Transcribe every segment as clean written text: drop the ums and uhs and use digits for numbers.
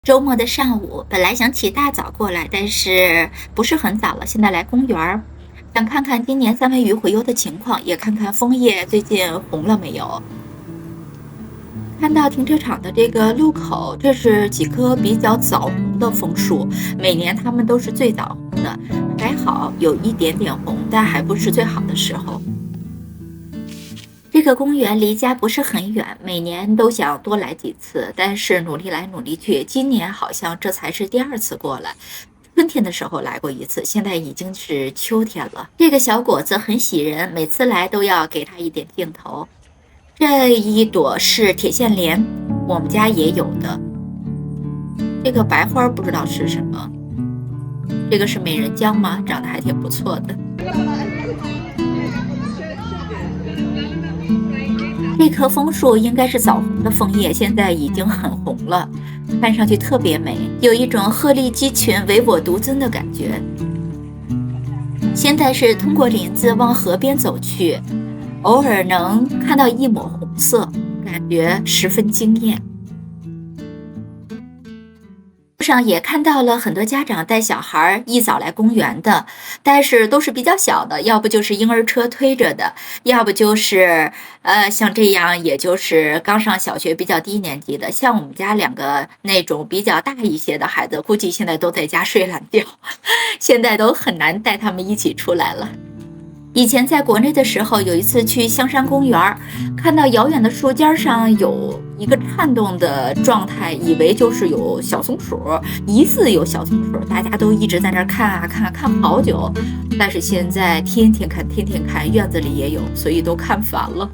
周末的上午，本来想起大早过来，但是不是很早了。现在来公园儿，想看看今年三文鱼洄游的情况，也看看枫叶最近红了没有。看到停车场的这个路口，这是几棵比较早红的枫树，每年它们都是最早红的，还好有一点点红，但还不是最好的时候。这个公园离家不是很远，每年都想多来几次，但是努力来努力去，今年好像这才是第二次过来。春天的时候来过一次，现在已经是秋天了。这个小果子很喜人，每次来都要给它一点镜头。这一朵是铁线莲，我们家也有的。这个白花不知道是什么，这个是美人姜吗？长得还挺不错的。这棵枫树应该是枣红的枫叶，现在已经很红了，看上去特别美，有一种鹤立鸡群、唯我独尊的感觉。现在是通过林子往河边走去，偶尔能看到一抹红色，感觉十分惊艳。路上也看到了很多家长带小孩一早来公园的，但是都是比较小的，要不就是婴儿车推着的，要不就是像这样，也就是刚上小学比较低年级的。像我们家两个那种比较大一些的孩子，估计现在都在家睡懒觉，现在都很难带他们一起出来了。以前在国内的时候，有一次去香山公园，看到遥远的树尖上有一个颤动的状态，以为就是有小松鼠，疑似有小松鼠，大家都一直在那儿看啊看啊看好久。但是现在天天看，天天看，院子里也有，所以都看烦了。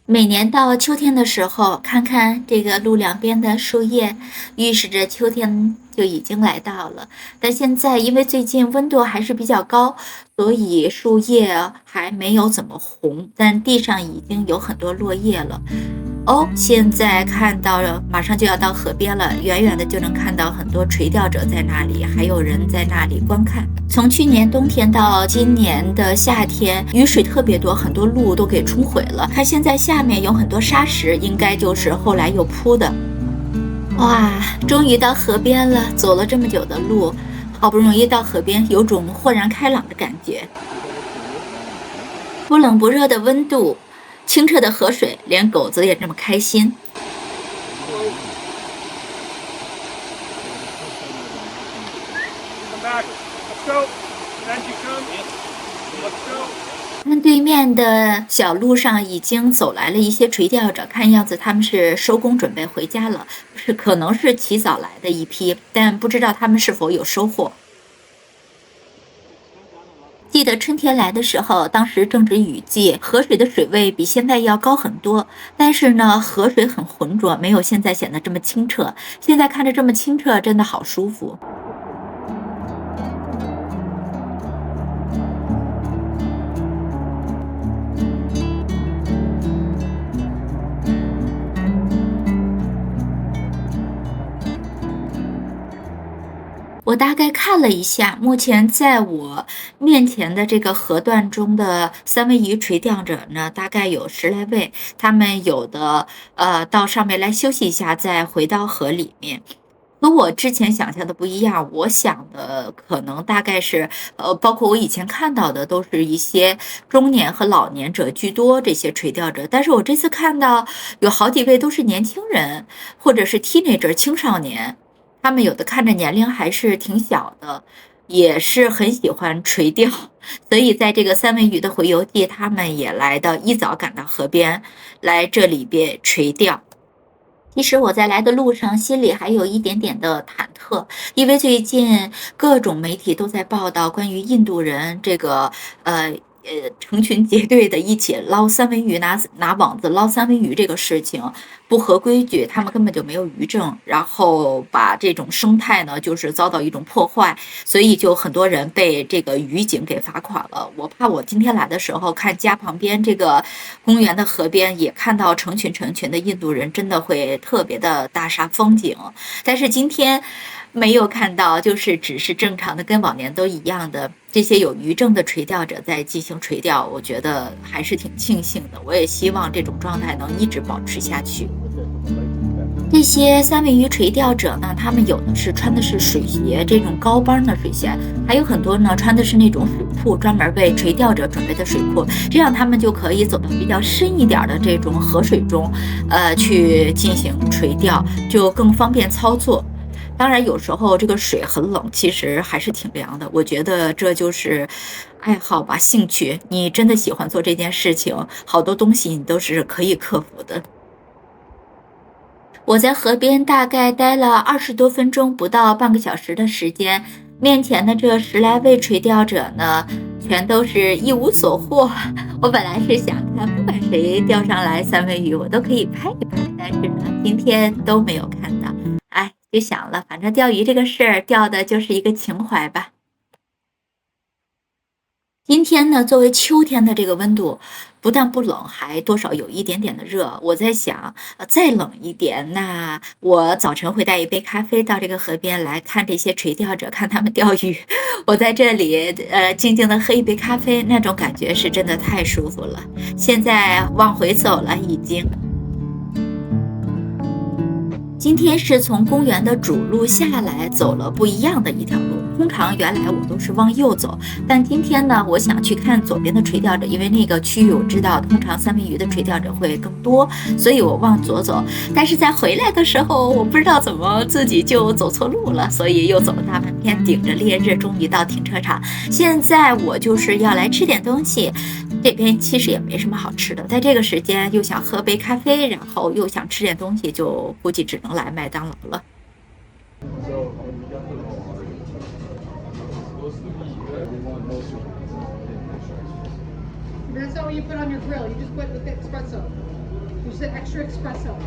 每年到秋天的时候，看看这个路两边的树叶，预示着秋天就已经来到了。但现在因为最近温度还是比较高，所以树叶还没有怎么红，但地上已经有很多落叶了。哦，现在看到了，马上就要到河边了，远远的就能看到很多垂钓者在那里，还有人在那里观看。从去年冬天到今年的夏天，雨水特别多，很多路都给冲毁了。看现在下面有很多沙石，应该就是后来又铺的。哇，终于到河边了，走了这么久的路，好不容易到河边，有种豁然开朗的感觉。不冷不热的温度，清澈的河水，连狗子也这么开心。看对面的小路上已经走来了一些垂钓者，看样子他们是收工准备回家了，可能是起早来的一批，但不知道他们是否有收获。记得春天来的时候，当时正值雨季，河水的水位比现在要高很多，但是呢，河水很浑浊，没有现在显得这么清澈。现在看着这么清澈，真的好舒服。我大概看了一下，目前在我面前的这个河段中的三文鱼垂钓者呢，大概有10来位。他们有的到上面来休息一下，再回到河里面。和我之前想象的不一样，我想的可能大概是，包括我以前看到的，都是一些中年和老年者居多，这些垂钓者。但是我这次看到有好几位都是年轻人，或者是 teenager 青少年。他们有的看着年龄还是挺小的，也是很喜欢垂钓，所以在这个三文鱼的洄游季，他们也来到一早赶到河边，来这里边垂钓。其实我在来的路上，心里还有一点点的忐忑，因为最近各种媒体都在报道关于印度人这个成群结队的一起捞三文鱼，拿网子捞三文鱼这个事情不合规矩，他们根本就没有渔证，然后把这种生态呢就是遭到一种破坏，所以就很多人被这个渔警给罚款了。我怕我今天来的时候看家旁边这个公园的河边也看到成群成群的印度人，真的会特别的大煞风景。但是今天没有看到，就是只是正常的跟往年都一样的这些有渔证的垂钓者在进行垂钓，我觉得还是挺庆幸的。我也希望这种状态能一直保持下去。这些三文鱼垂钓者呢，他们有的是穿的是水鞋，这种高帮的水鞋，还有很多呢穿的是那种水裤，专门为垂钓者准备的水裤，这样他们就可以走到比较深一点的这种河水中，去进行垂钓，就更方便操作。当然，有时候这个水很冷，其实还是挺凉的。我觉得这就是爱好吧，兴趣。你真的喜欢做这件事情，好多东西你都是可以克服的。我在河边大概待了20多分钟，不到半个小时的时间。面前的这10来位垂钓者呢，全都是一无所获。我本来是想看，不管谁钓上来三文鱼，我都可以拍一拍，但是呢，今天都没有看到。哎，就想了，反正钓鱼这个事儿，钓的就是一个情怀吧。今天呢，作为秋天的这个温度，不但不冷，还多少有一点点的热。我在想，再冷一点，那我早晨会带一杯咖啡到这个河边来看这些垂钓者，看他们钓鱼。我在这里，静静的喝一杯咖啡，那种感觉是真的太舒服了。现在往回走了，已经。今天是从公园的主路下来，走了不一样的一条路。通常原来我都是往右走，但今天呢，我想去看左边的垂钓者，因为那个区域我知道，通常三文鱼的垂钓者会更多，所以我往左走。但是在回来的时候，我不知道怎么自己就走错路了，所以又走了大半天，顶着烈日，终于到停车场。现在我就是要来吃点东西。这边其实也没什么好吃的，在这个时间又想喝杯咖啡，然后又想吃点东西，就估计只能来麦当劳了。That's not what you put on your grill. You just put the espresso. You said extra espresso.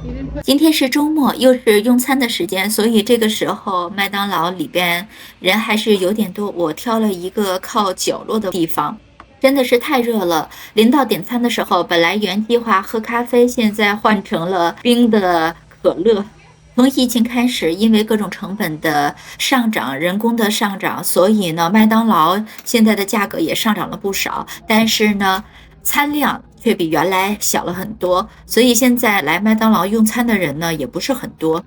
You didn't put. 今天是周末，又是用餐的时间，所以这个时候麦当劳里边人还是有点多。我挑了一个靠角落的地方，真的是太热了。临到点餐的时候，本来原计划喝咖啡，现在换成了冰的可乐。从疫情开始，因为各种成本的上涨、人工的上涨，所以呢，麦当劳现在的价格也上涨了不少。但是呢，餐量却比原来小了很多，所以现在来麦当劳用餐的人呢，也不是很多。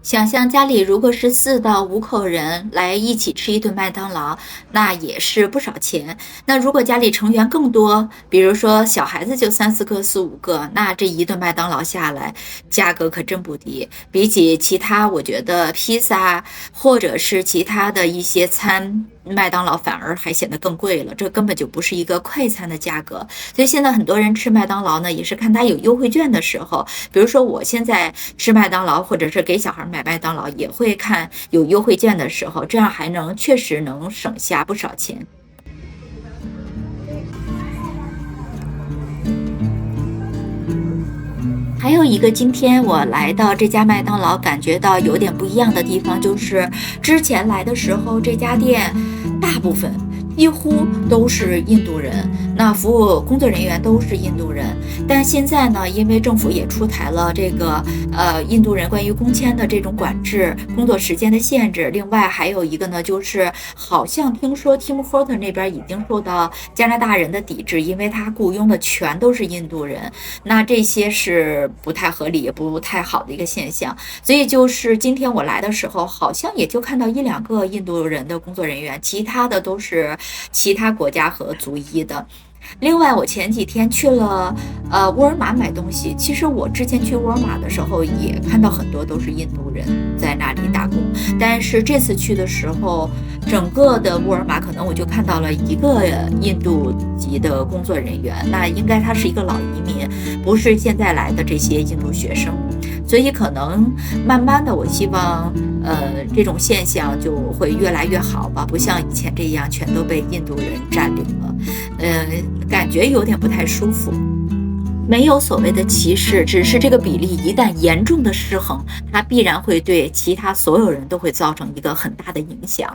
想象家里如果是4到5口人来一起吃一顿麦当劳，那也是不少钱。那如果家里成员更多，比如说小孩子就3、4个、4、5个，那这一顿麦当劳下来，价格可真不低。比起其他，我觉得披萨或者是其他的一些餐，麦当劳反而还显得更贵了，这根本就不是一个快餐的价格。所以现在很多人吃麦当劳呢，也是看它有优惠券的时候。比如说我现在吃麦当劳，或者是给小孩买麦当劳，也会看有优惠券的时候，这样还能确实能省下不少钱。还有一个今天我来到这家麦当劳感觉到有点不一样的地方，就是之前来的时候这家店大部分几乎都是印度人，那服务工作人员都是印度人。但现在呢，因为政府也出台了这个印度人关于工签的这种管制、工作时间的限制，另外还有一个呢，就是好像听说 Tim Horton 那边已经受到加拿大人的抵制，因为他雇佣的全都是印度人，那这些是不太合理也不太好的一个现象。所以就是今天我来的时候，好像也就看到1、2个印度人的工作人员，其他的都是其他国家和族裔的。另外，我前几天去了沃尔玛买东西。其实我之前去沃尔玛的时候，也看到很多都是印度人在那里打工。但是这次去的时候，整个的沃尔玛可能我就看到了1个印度籍的工作人员，那应该他是一个老移民，不是现在来的这些印度学生。所以可能慢慢的，我希望这种现象就会越来越好吧，不像以前这样全都被印度人占领了，感觉有点不太舒服。没有所谓的歧视，只是这个比例一旦严重的失衡，它必然会对其他所有人都会造成一个很大的影响。